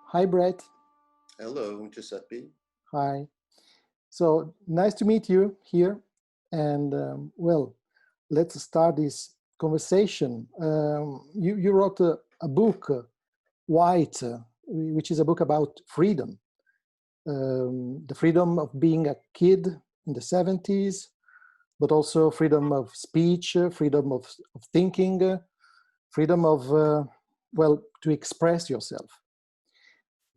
Hi, Bret. Hello, Giuseppe. Hi. So nice to meet you here. And well, let's start this conversation. You wrote a book, White, which is a book about freedom. The freedom of being a kid in the 70s, but also freedom of speech, freedom of thinking, freedom of, well, to express yourself.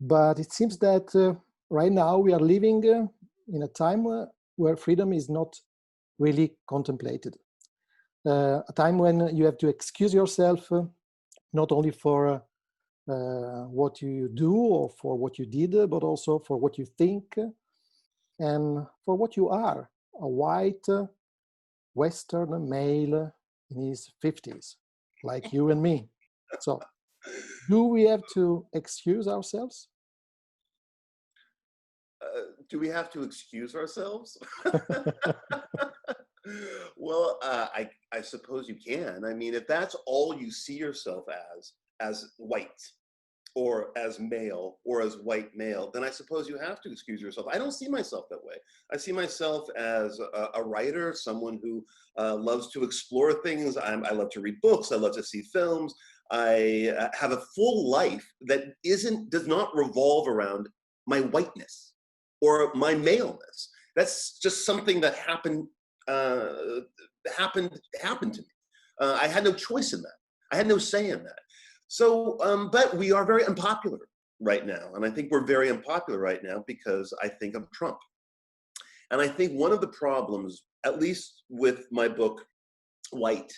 But it seems that right now we are living in a time where freedom is not really contemplated. A time when you have to excuse yourself, not only for what you do or for what you did, but also for what you think and for what you are, a white Western male in his 50s, like you and me. So do we have to excuse ourselves? Do we have to excuse ourselves? Well, I suppose you can. I mean, if that's all you see yourself as white, or as male, or as white male, then I suppose you have to excuse yourself. I don't see myself that way. I see myself as a writer, someone who loves to explore things. I love to read books. I love to see films. I have a full life that does not revolve around my whiteness or my maleness. That's just something that happened to me. I had no choice in that. I had no say in that. So, but we are very unpopular right now. And I think we're very unpopular right now because I think of Trump. And I think one of the problems, at least with my book, White,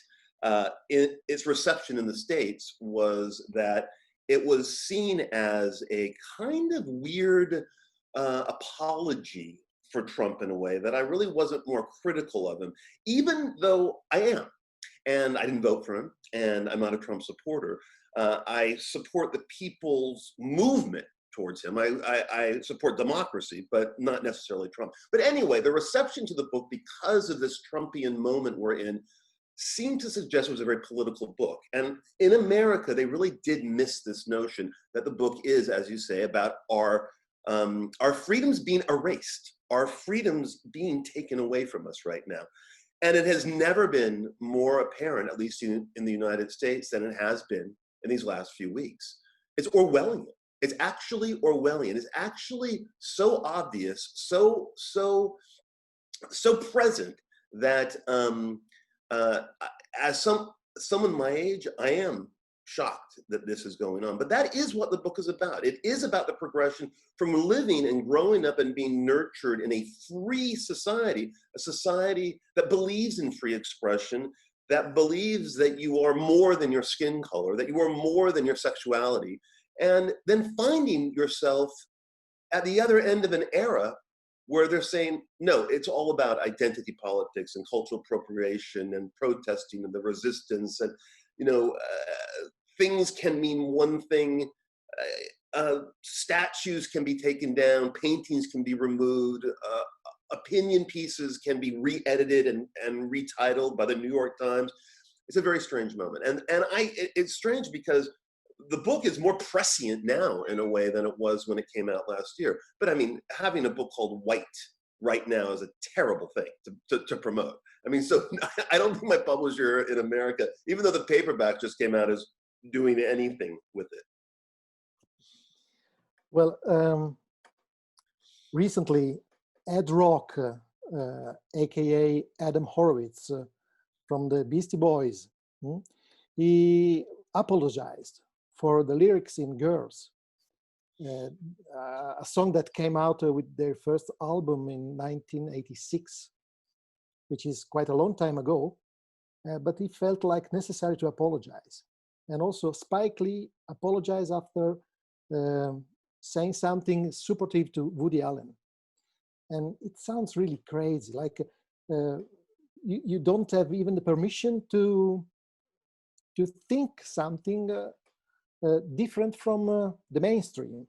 its reception in the States was that it was seen as a kind of weird apology for Trump in a way that I really wasn't more critical of him, even though I am. And I didn't vote for him, and I'm not a Trump supporter. I support the people's movement towards him. I support democracy, but not necessarily Trump. But anyway, the reception to the book, because of this Trumpian moment we're in, seemed to suggest it was a very political book. And in America, they really did miss this notion that the book is, as you say, about our freedoms being erased, our freedoms being taken away from us right now. And it has never been more apparent, at least in the United States, than it has been in these last few weeks. It's Orwellian. It's actually Orwellian. It's actually so obvious, so present that as someone my age, I am shocked that this is going on. But that is what the book is about. It is about the progression from living and growing up and being nurtured in a free society, a society that believes in free expression, that believes that you are more than your skin color, that you are more than your sexuality, and then finding yourself at the other end of an era where they're saying, no, it's all about identity politics and cultural appropriation and protesting and the resistance, and things can mean one thing, statues can be taken down, paintings can be removed, opinion pieces can be re-edited and retitled by the New York Times. It's a very strange moment. And it's strange because the book is more prescient now in a way than it was when it came out last year. But I mean, having a book called White right now is a terrible thing to promote. I mean, so I don't think my publisher in America, even though the paperback just came out, is doing anything with it. Well, recently, Ed Rock, aka Adam Horowitz from the Beastie Boys, he apologized for the lyrics in Girls, a song that came out with their first album in 1986, which is quite a long time ago, but he felt like necessary to apologize. And also Spike Lee apologized after saying something supportive to Woody Allen. And it sounds really crazy, like you don't have even the permission to think something different from the mainstream.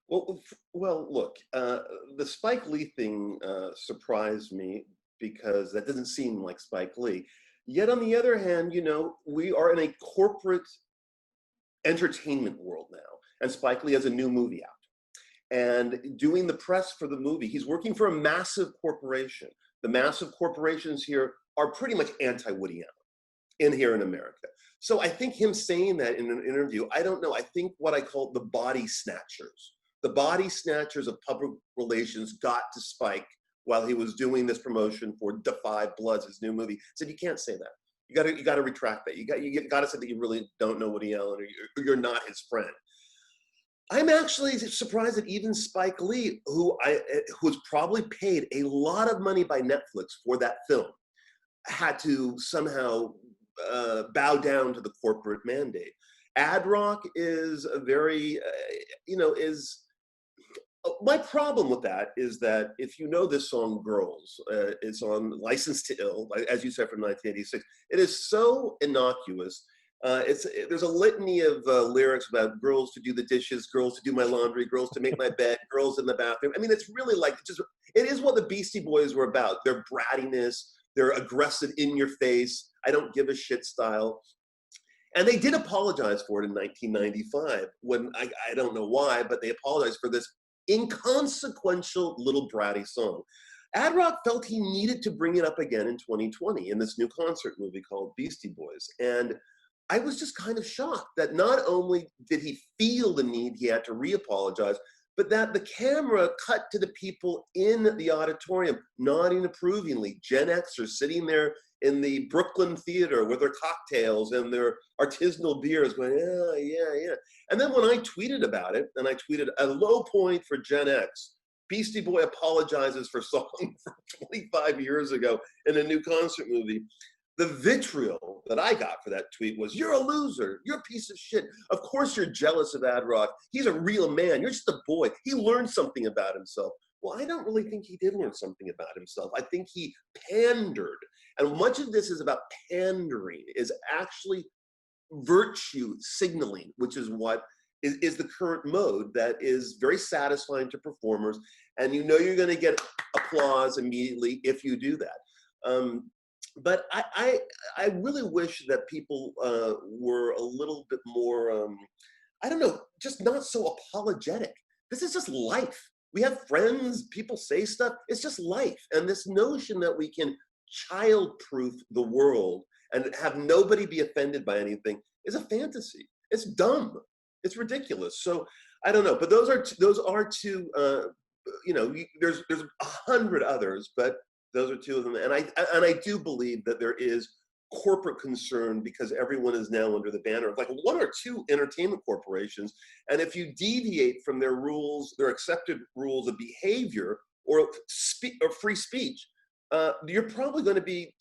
Well, look, the Spike Lee thing surprised me because that doesn't seem like Spike Lee. Yet on the other hand, you know, we are in a corporate entertainment world now, and Spike Lee has a new movie out. And doing the press for the movie, he's working for a massive corporation. The massive corporations here are pretty much anti-Woody Allen here in America. So I think him saying that in an interview, I don't know, I think what I call the body snatchers. The body snatchers of public relations got to Spike while he was doing this promotion for Defy Bloods, his new movie. Said, you can't say that. You got to retract that. You got to say that you really don't know Woody Allen, or you're not his friend. I'm actually surprised that even Spike Lee, who was probably paid a lot of money by Netflix for that film, had to somehow bow down to the corporate mandate. Ad Rock is a very, my problem with that is that if you know this song, Girls, it's on License to Ill, as you said, from 1986. It is so innocuous. There's a litany of lyrics about girls to do the dishes, girls to do my laundry, girls to make my bed, girls in the bathroom. I mean, it's really like, it is what the Beastie Boys were about. Their brattiness, their aggressive, in your face, I don't give a shit style. And they did apologize for it in 1995 when, I don't know why, but they apologized for this inconsequential little bratty song. Ad Rock felt he needed to bring it up again in 2020 in this new concert movie called Beastie Boys. And I was just kind of shocked that not only did he feel the need he had to re-apologize, but that the camera cut to the people in the auditorium nodding approvingly. Gen Xers sitting there in the Brooklyn Theater with their cocktails and their artisanal beers going, yeah. And then when I tweeted about it, and I tweeted a low point for Gen X, Beastie Boy apologizes for song from 25 years ago in a new concert movie. The vitriol that I got for that tweet was, you're a loser, you're a piece of shit. Of course you're jealous of Ad Rock. He's a real man, you're just a boy. He learned something about himself. Well, I don't really think he did learn something about himself. I think he pandered. And much of this is about pandering, is actually virtue signaling, which is what is the current mode that is very satisfying to performers. And you know you're gonna get applause immediately if you do that. But I really wish that people were a little bit more, I don't know, just not so apologetic. This is just life. We have friends, people say stuff, it's just life. And this notion that we can child-proof the world and have nobody be offended by anything is a fantasy. It's dumb, it's ridiculous. So I don't know, but those are two, there's 100 others, but those are two of them. And I do believe that there is corporate concern because everyone is now under the banner of like one or two entertainment corporations. And if you deviate from their rules, their accepted rules of behavior or free speech, you're probably going to be,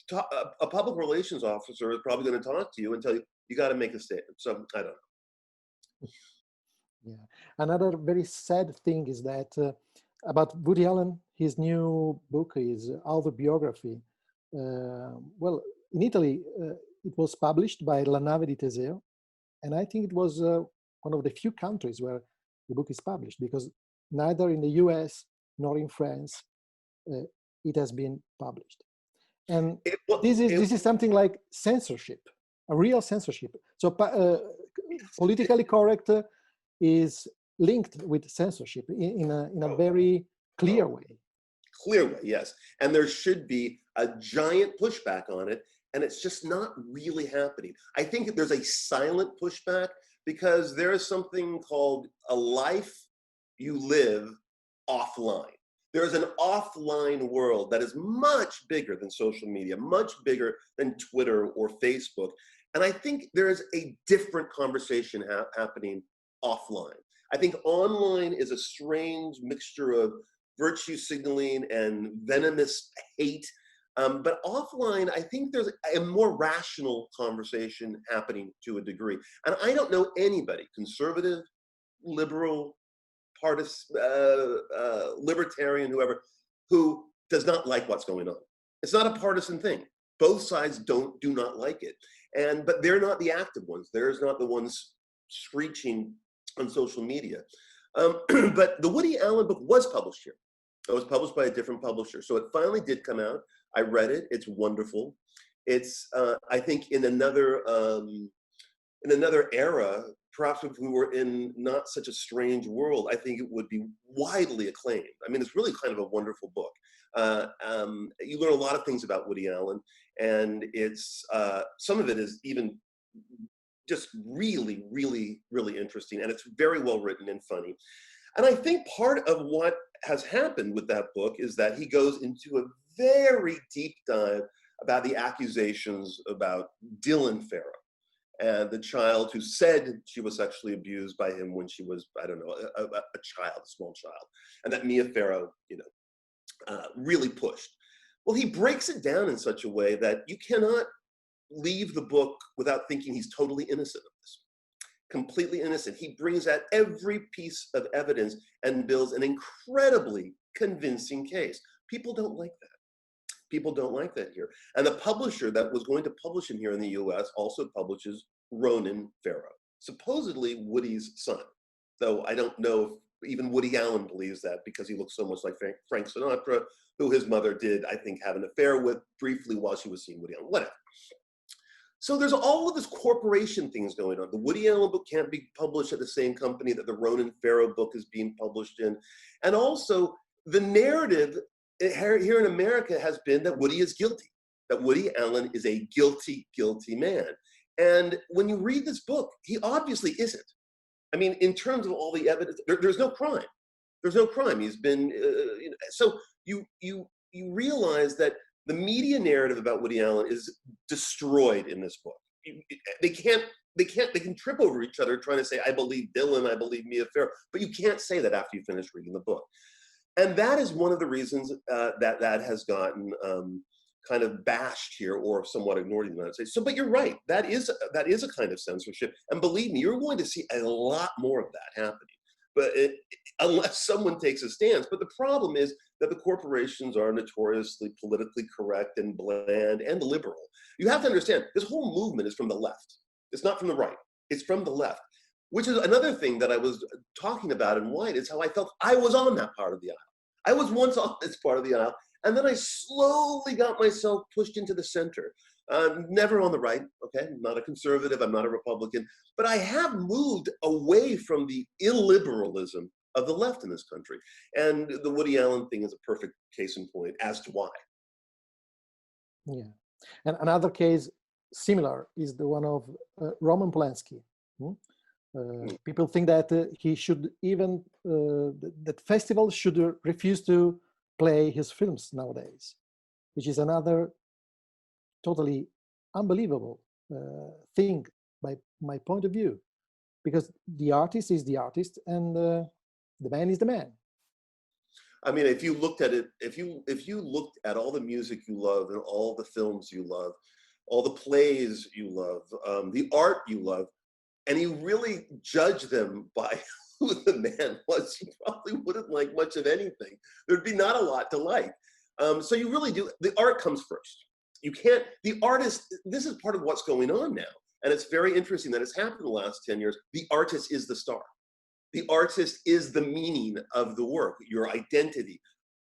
a public relations officer is probably going to talk to you and tell you, you got to make a statement. So I don't know. Yeah. Another very sad thing is that about Woody Allen, his new book is autobiography. Well, in Italy, it was published by La Nave di Teseo, and I think it was one of the few countries where the book is published, because neither in the US nor in France it has been published. And this is something like censorship, a real censorship. So politically correct is linked with censorship in a very clear way. Clear way, yes. And there should be a giant pushback on it, and it's just not really happening. I think there's a silent pushback because there is something called a life you live offline. There's an offline world that is much bigger than social media, much bigger than Twitter or Facebook. And I think there is a different conversation happening offline. I think online is a strange mixture of virtue signaling and venomous hate. But offline, I think there's a more rational conversation happening to a degree. And I don't know anybody, conservative, liberal, libertarian, whoever, who does not like what's going on. It's not a partisan thing. Both sides do not like it. But they're not the active ones. They're not the ones screeching on social media. But the Woody Allen book was published here. It was published by a different publisher. So it finally did come out. I read it. It's wonderful. It's, I think, in another era, perhaps if we were in not such a strange world, I think it would be widely acclaimed. I mean, it's really kind of a wonderful book. You learn a lot of things about Woody Allen, and it's some of it is even just really, really, really interesting, and it's very well written and funny. And I think part of what has happened with that book is that he goes into a very deep dive about the accusations about Dylan Farrow, and the child who said she was sexually abused by him when she was, I don't know, a child, a small child, and that Mia Farrow, really pushed. Well, he breaks it down in such a way that you cannot leave the book without thinking he's totally innocent of this, completely innocent. He brings out every piece of evidence and builds an incredibly convincing case. People don't like that. People don't like that here. And the publisher that was going to publish him here in the US also publishes Ronan Farrow, supposedly Woody's son. Though I don't know if even Woody Allen believes that, because he looks so much like Frank Sinatra, who his mother did, I think, have an affair with briefly while she was seeing Woody Allen, whatever. So there's all of this corporation things going on. The Woody Allen book can't be published at the same company that the Ronan Farrow book is being published in. And also the narrative here in America has been that Woody is guilty, that Woody Allen is a guilty, guilty man. And when you read this book, he obviously isn't. I mean, in terms of all the evidence, there's no crime. There's no crime. He's been, so you realize that the media narrative about Woody Allen is destroyed in this book. They can trip over each other trying to say, I believe Dylan, I believe Mia Farrow, but you can't say that after you finish reading the book. And that is one of the reasons that has gotten kind of bashed here or somewhat ignored in the United States. So, but you're right, that is a kind of censorship. And believe me, you're going to see a lot more of that happening. But unless someone takes a stance. But the problem is that the corporations are notoriously politically correct and bland and liberal. You have to understand, this whole movement is from the left. It's not from the right. It's from the left, which is another thing that I was talking about in White, is how I felt I was on that part of the aisle. I was once on this part of the aisle, and then I slowly got myself pushed into the center. Never on the right, okay? I'm not a conservative, I'm not a Republican, but I have moved away from the illiberalism of the left in this country. And the Woody Allen thing is a perfect case in point as to why. Yeah. And another case similar is the one of Roman Polanski. People think that he should even, that festivals should refuse to play his films nowadays, which is another totally unbelievable thing by my point of view, because the artist is the artist and the man is the man. I mean, if you looked at it, if you looked at all the music you love and all the films you love, all the plays you love, the art you love, and you really judge them by who the man was, you probably wouldn't like much of anything. There'd be not a lot to like. So you really do, the art comes first. You can't, the artist, this is part of what's going on now. And it's very interesting that it's happened in the last 10 years. The artist is the star. The artist is the meaning of the work, your identity.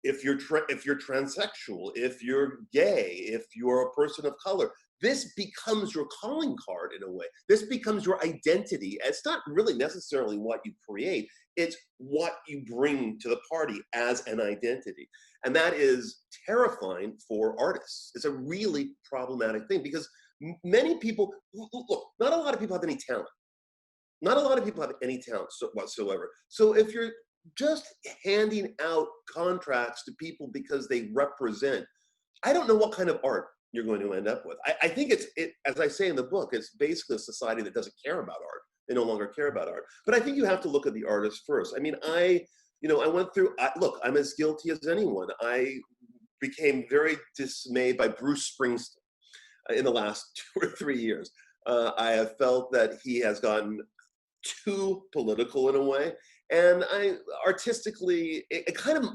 If you're transsexual, if you're gay, if you're a person of color, this becomes your calling card in a way. This becomes your identity. It's not really necessarily what you create, it's what you bring to the party as an identity. And that is terrifying for artists. It's a really problematic thing because many people, look, not a lot of people have any talent. Not a lot of people have any talent whatsoever. So if you're just handing out contracts to people because they represent, I don't know what kind of art you're going to end up with. I think it's, as I say in the book, it's basically a society that doesn't care about art. They no longer care about art. But I think you have to look at the artist first. I mean, I went through, look, I'm as guilty as anyone. I became very dismayed by Bruce Springsteen in the last 2 or 3 years. I have felt that he has gotten too political in a way. And artistically, it kind of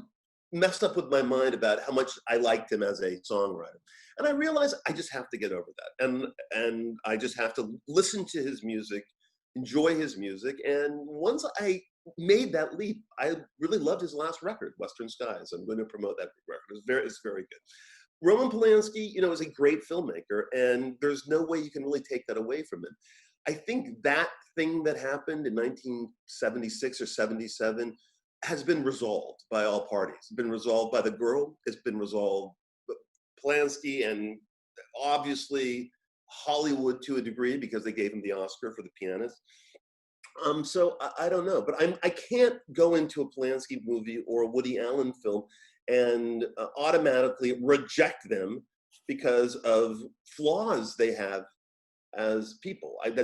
messed up with my mind about how much I liked him as a songwriter. And I realized I just have to get over that. And I just have to listen to his music, enjoy his music. And once I made that leap, I really loved his last record, Western Skies. I'm going to promote that record. It's very good. Roman Polanski, you know, is a great filmmaker, and there's no way you can really take that away from him. I think that thing that happened in 1976 or 77 has been resolved by all parties. It's been resolved by the girl. It's been resolved by Polanski, and obviously Hollywood to a degree because they gave him the Oscar for The Pianist. So I don't know, but I can't go into a Polanski movie or a Woody Allen film and automatically reject them because of flaws they have as people. I've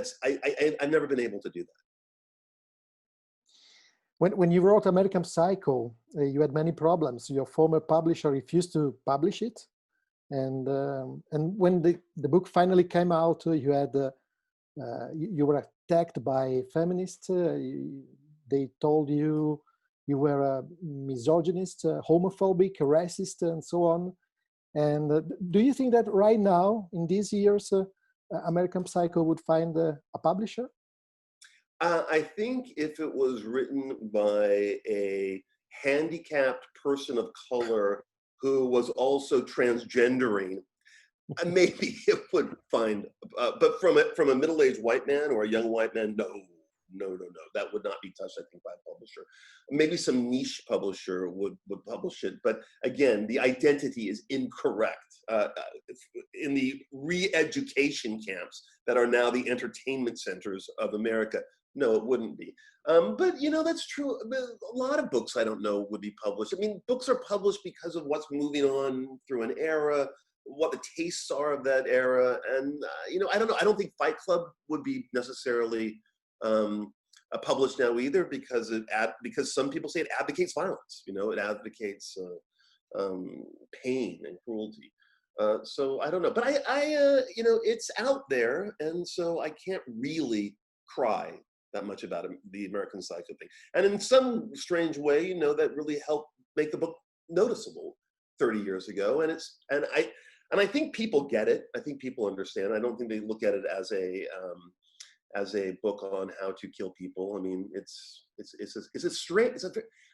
never been able to do that. When you wrote American Psycho, you had many problems. Your former publisher refused to publish it, and when the book finally came out, you had you were attacked by feminists. They told you you were a misogynist, homophobic, racist, and so on. And do you think that right now, in these years, American Psycho would find a publisher? I think if it was written by a handicapped person of color who was also transgendering, maybe it would find, but from a middle-aged white man or a young white man, no, that would not be touched, I think, by a publisher. Maybe some niche publisher would publish it, but again, the identity is incorrect. In the re-education camps that are now the entertainment centers of America, no, it wouldn't be. But you know, that's true. A lot of books I don't know would be published. I mean, books are published because of what's moving on through an era, what the tastes are of that era, and you know, I don't know. I don't think Fight Club would be necessarily published now either, because because some people say it advocates violence. You know, it advocates pain and cruelty. So I don't know, but I you know, it's out there, and so I can't really cry that much about the American Psycho thing. And in some strange way, you know, that really helped make the book noticeable 30 years ago. And I think people get it. I think people understand. I don't think they look at it as a book on how to kill people. I mean, it's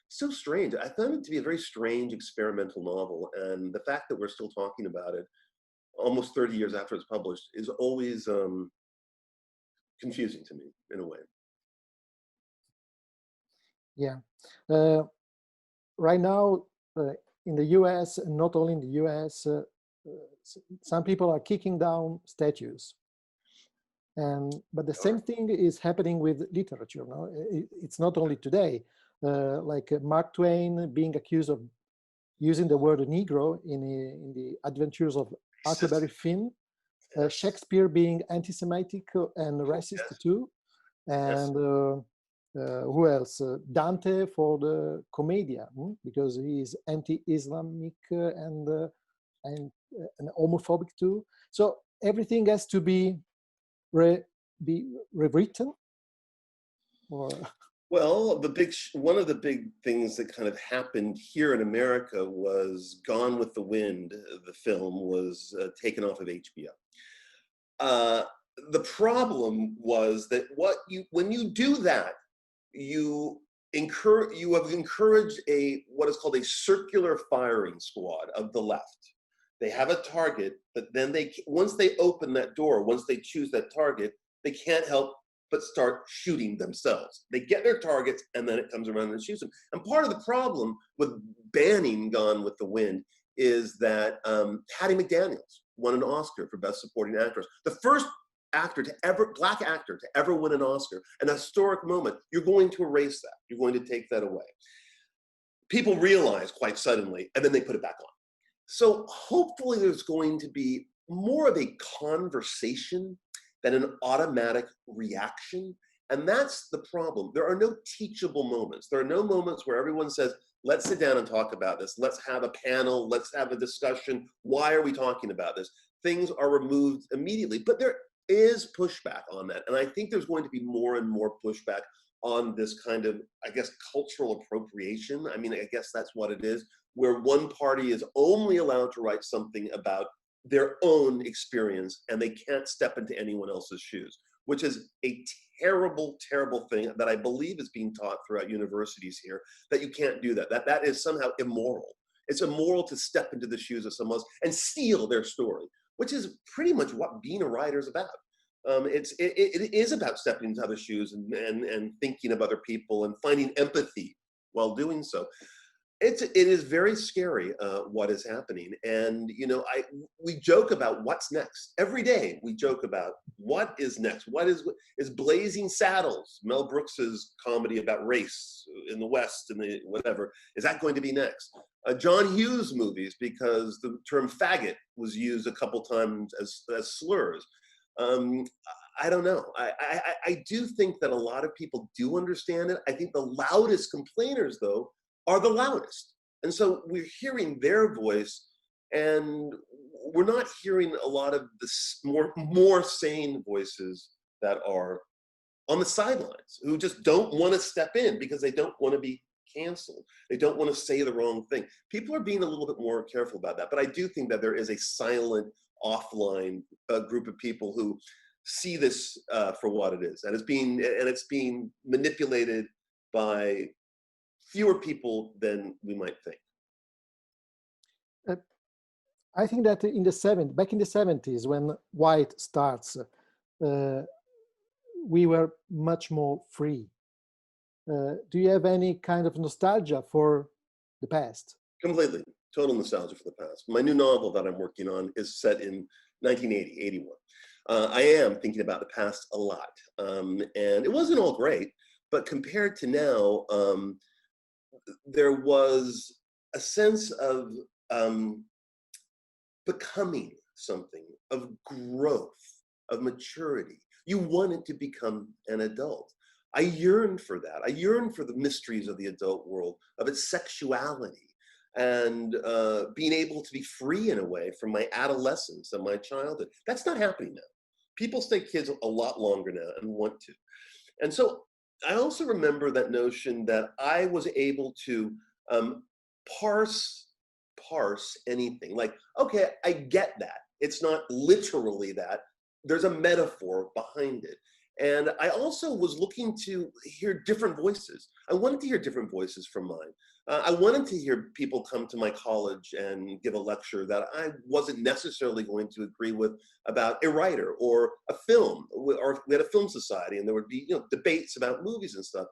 so strange. I found it to be a very strange experimental novel, and the fact that we're still talking about it almost 30 years after it's published is always confusing to me in a way. Yeah. Right now, in the US, and not only in the US, some people are kicking down statues. But the same thing is happening with literature. No? It's not only today. Like Mark Twain being accused of using the word Negro in the Adventures of Huckleberry Finn. Shakespeare being anti-Semitic and racist too. And who else? Dante for the Commedia, because he is anti-Islamic and homophobic too. So everything has to be rewritten. Or well, one of the big things that kind of happened here in America was Gone with the Wind. The film was taken off of HBO. The problem was that when you do that, you have encouraged what is called a circular firing squad of the left. They have a target, but then once they open that door, once they choose that target, they can't help but start shooting themselves. They get their targets, and then it comes around and shoots them. And part of the problem with banning Gone with the Wind is that Hattie McDaniels won an Oscar for Best Supporting Actress. The first black actor to ever win an Oscar, an historic moment. You're going to erase that. You're going to take that away. People realize quite suddenly, and then they put it back on. So hopefully there's going to be more of a conversation than an automatic reaction. And that's the problem. There are no teachable moments. There are no moments where everyone says, let's sit down and talk about this. Let's have a panel. Let's have a discussion. Why are we talking about this? Things are removed immediately. But there is pushback on that. And I think there's going to be more and more pushback on this kind of, I guess, cultural appropriation. I mean, I guess that's what it is, where one party is only allowed to write something about their own experience and they can't step into anyone else's shoes, which is a terrible, terrible thing that I believe is being taught throughout universities here, that you can't do that. That is somehow immoral. It's immoral to step into the shoes of someone else and steal their story, which is pretty much what being a writer is about. It is about stepping into other shoes and thinking of other people and finding empathy while doing so. It is very scary what is happening, and we joke about what's next every day. We joke about what is next. What is Blazing Saddles, Mel Brooks's comedy about race in the West and the whatever, is that going to be next? John Hughes movies, because the term faggot was used a couple times as slurs. I don't know. I do think that a lot of people do understand it. I think the loudest complainers, though, are the loudest. And so we're hearing their voice, and we're not hearing a lot of the more sane voices that are on the sidelines, who just don't want to step in because they don't want to be canceled. They don't want to say the wrong thing. People are being a little bit more careful about that. But I do think that there is a silent, offline group of people who see this for what it is. And it's being manipulated by fewer people than we might think. I think that back in the 70s, when white starts, we were much more free. Do you have any kind of nostalgia for the past? Completely. Total nostalgia for the past. My new novel that I'm working on is set in 1980, 81. I am thinking about the past a lot. And it wasn't all great, but compared to now, there was a sense of becoming something, of growth, of maturity. You wanted to become an adult. I yearned for that. I yearned for the mysteries of the adult world, of its sexuality, and being able to be free in a way from my adolescence and my childhood. That's not happening now. People stay kids a lot longer now and want to. And so I also remember that notion that I was able to parse anything. Like, okay, I get that. It's not literally that. There's a metaphor behind it. And I also was looking to hear different voices. I wanted to hear different voices from mine. I wanted to hear people come to my college and give a lecture that I wasn't necessarily going to agree with about a writer or a film, or we had a film society, and there would be debates about movies and stuff,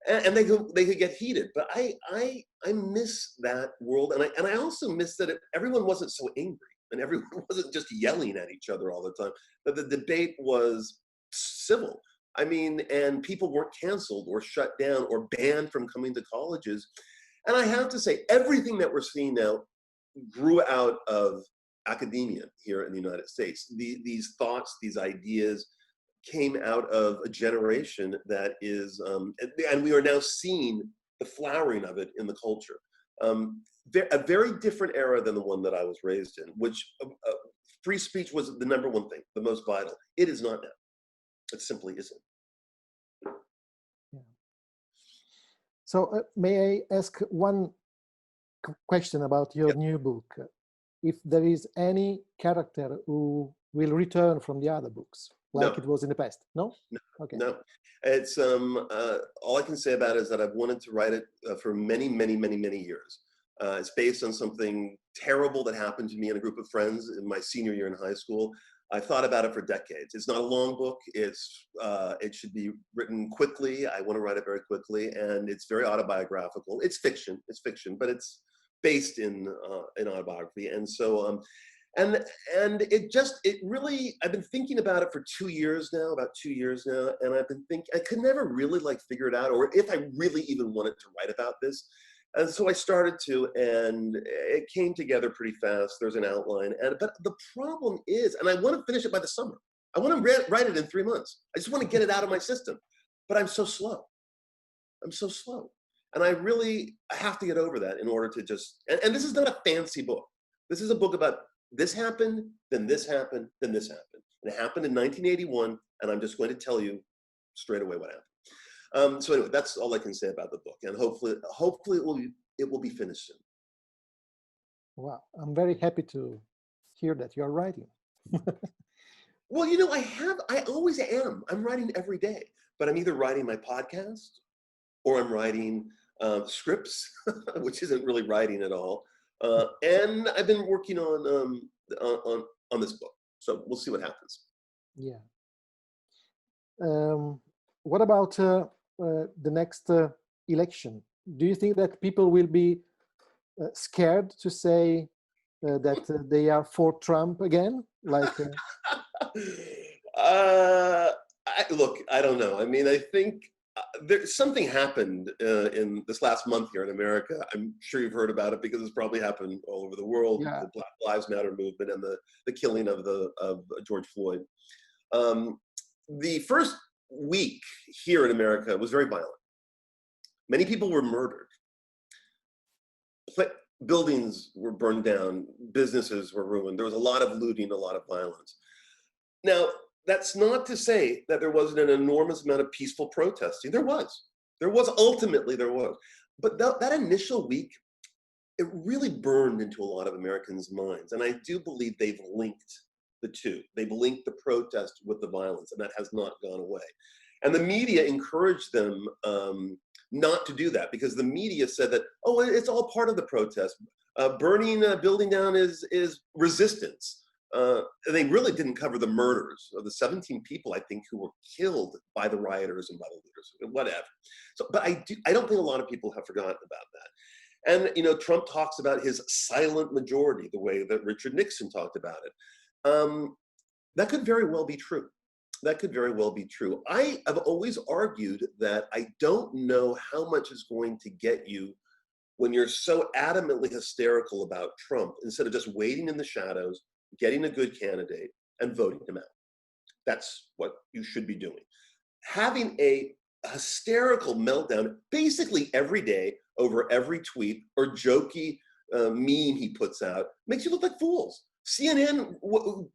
and they could get heated. But I miss that world, and I also miss that everyone wasn't so angry, and everyone wasn't just yelling at each other all the time. That the debate was civil. I mean, and people weren't canceled or shut down or banned from coming to colleges. And I have to say, everything that we're seeing now grew out of academia here in the United States. These thoughts, these ideas came out of a generation that is, and we are now seeing the flowering of it in the culture. A very different era than the one that I was raised in, which free speech was the number one thing, the most vital. It is not now. It simply isn't. Yeah. So may I ask one question about your new book? If there is any character who will return from the other books, like it was in the past? No? No. Okay. No. It's all I can say about it is that I've wanted to write it for many, many, many, many years. It's based on something terrible that happened to me and a group of friends in my senior year in high school. I've thought about it for decades. It's not a long book. It should be written quickly. I want to write it very quickly, and it's very autobiographical. It's fiction, but it's based in autobiography. And so, and it really, I've been thinking about it for 2 years now, and I've been thinking, I could never really figure it out, or if I really even wanted to write about this. And so I started to, and it came together pretty fast. There's an outline, but the problem is, and I want to finish it by the summer. I want to write it in 3 months. I just want to get it out of my system, but I'm so slow. And I have to get over that in order to just, and this is not a fancy book. This is a book about this happened, then this happened, then this happened. And it happened in 1981, and I'm just going to tell you straight away what happened. So anyway, that's all I can say about the book, and hopefully it will be finished soon. Wow, I'm very happy to hear that you're writing. Well, I always am. I'm writing every day, but I'm either writing my podcast or I'm writing scripts, which isn't really writing at all. And I've been working on this book. So we'll see what happens. Yeah. What about the next election? Do you think that people will be scared to say that they are for Trump again? Like, look, I don't know. I mean, I think there's something happened in this last month here in America. I'm sure you've heard about it because it's probably happened all over the world. yeah, The Black Lives Matter movement and the killing of George Floyd. The first week here in America was very violent. Many people were murdered. Buildings were burned down. Businesses were ruined. There was a lot of looting, a lot of violence. Now, that's not to say that there wasn't an enormous amount of peaceful protesting. There was. Ultimately, there was. But that initial week, it really burned into a lot of Americans' minds. And I do believe they've linked the two. They've linked the protest with the violence, and that has not gone away. And the media encouraged them not to do that, because the media said that, oh, it's all part of the protest. Burning a building down is resistance. They really didn't cover the murders of the 17 people, I think, who were killed by the rioters and by the leaders, whatever. So, but I don't think a lot of people have forgotten about that. And, you know, Trump talks about his silent majority, the way that Richard Nixon talked about it. That could very well be true. That could very well be true. I have always argued that I don't know how much is going to get you when you're so adamantly hysterical about Trump, instead of just waiting in the shadows, getting a good candidate and voting him out. That's what you should be doing. Having a hysterical meltdown basically every day over every tweet or jokey meme he puts out makes you look like fools. CNN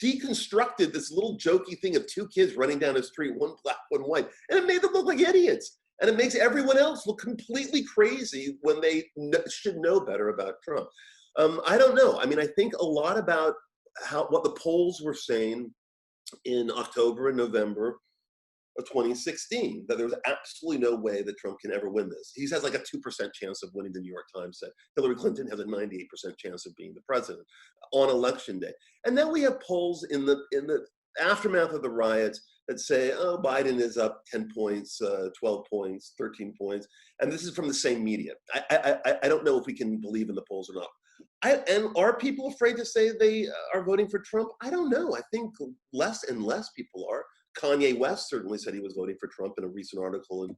deconstructed this little jokey thing of two kids running down a street, one black, one white, and it made them look like idiots. And it makes everyone else look completely crazy when they should know better about Trump. I don't know. I mean, I think a lot about what the polls were saying in October and November of 2016, that there was absolutely no way that Trump can ever win this. He has like a 2% chance of winning, the New York Times said. Hillary Clinton has a 98% chance of being the president on election day. And then we have polls in the aftermath of the riots that say, oh, Biden is up 10 points, 12 points, 13 points. And this is from the same media. I don't know if we can believe in the polls or not. And are people afraid to say they are voting for Trump? I don't know. I think less and less people are. Kanye West certainly said he was voting for Trump in a recent article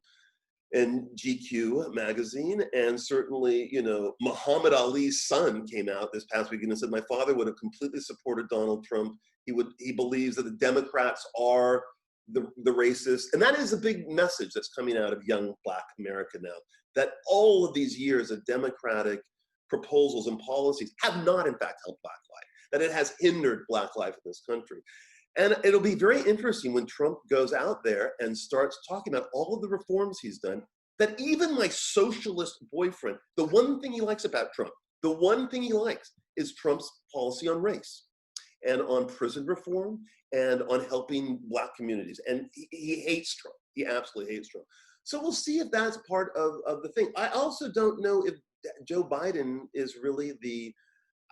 in GQ magazine. And certainly, you know, Muhammad Ali's son came out this past weekend and said, my father would have completely supported Donald Trump. He believes that the Democrats are the racists. And that is a big message that's coming out of young Black America now, that all of these years of Democratic proposals and policies have not, in fact, helped Black life, that it has hindered Black life in this country. And it'll be very interesting when Trump goes out there and starts talking about all of the reforms he's done, that even my socialist boyfriend, the one thing he likes about Trump, the one thing he likes is Trump's policy on race and on prison reform and on helping Black communities. And he hates Trump. He absolutely hates Trump. So we'll see if that's part of the thing. I also don't know if Joe Biden is really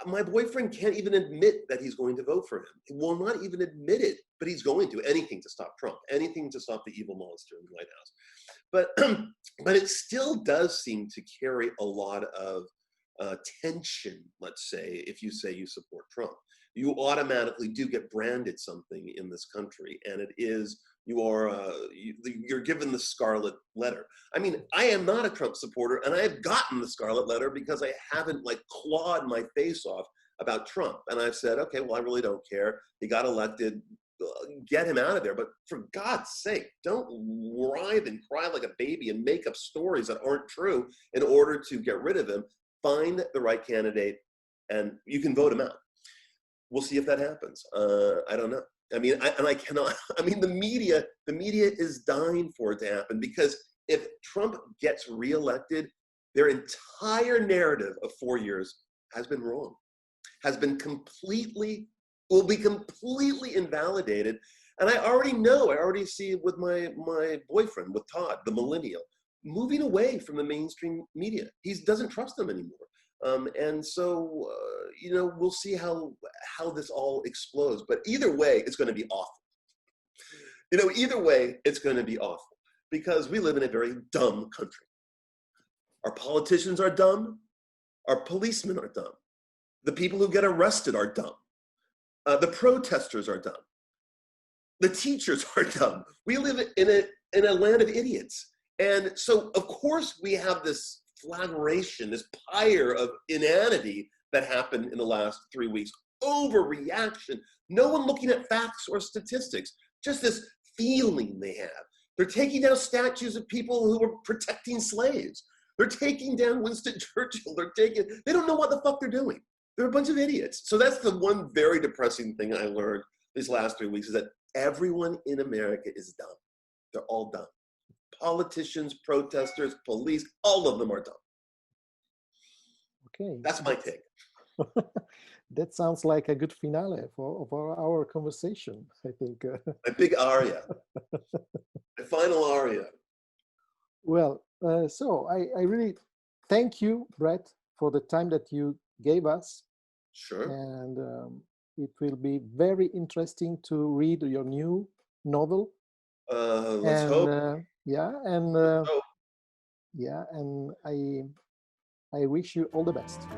my boyfriend can't even admit that he's going to vote for him. He will not even admit it, but he's going to. Anything to stop Trump, anything to stop the evil monster in the White House. But it still does seem to carry a lot of tension, let's say, if you say you support Trump. You automatically do get branded something in this country, and it is, you're given the scarlet letter. I mean, I am not a Trump supporter, and I have gotten the scarlet letter because I haven't clawed my face off about Trump. And I've said, okay, well, I really don't care. He got elected, get him out of there. But for God's sake, don't writhe and cry like a baby and make up stories that aren't true in order to get rid of him. Find the right candidate, and you can vote him out. We'll see if that happens. I don't know. I mean, I cannot. I mean, the media is dying for it to happen, because if Trump gets reelected, their entire narrative of 4 years has been wrong, will be completely invalidated. And I already see it with my boyfriend, with Todd, the millennial, moving away from the mainstream media. He doesn't trust them anymore. And so, we'll see how this all explodes. But either way, it's going to be awful. Either way, it's going to be awful because we live in a very dumb country. Our politicians are dumb. Our policemen are dumb. The people who get arrested are dumb. The protesters are dumb. The teachers are dumb. We live in a land of idiots. And so, of course, we have this flagration, this pyre of inanity that happened in the last 3 weeks. Overreaction. No one looking at facts or statistics. Just this feeling they have. They're taking down statues of people who were protecting slaves. They're taking down Winston Churchill. They don't know what the fuck they're doing. They're a bunch of idiots. So that's the one very depressing thing I learned these last 3 weeks is that everyone in America is dumb. They're all dumb. Politicians, protesters, police, all of them are dumb. Okay. That's my take. That sounds like a good finale for our conversation, I think. A big aria. A final aria. Well, so I really thank you, Bret, for the time that you gave us. Sure. And it will be very interesting to read your new novel. Let's hope. Yeah, and Let's hope. yeah, and I wish you all the best.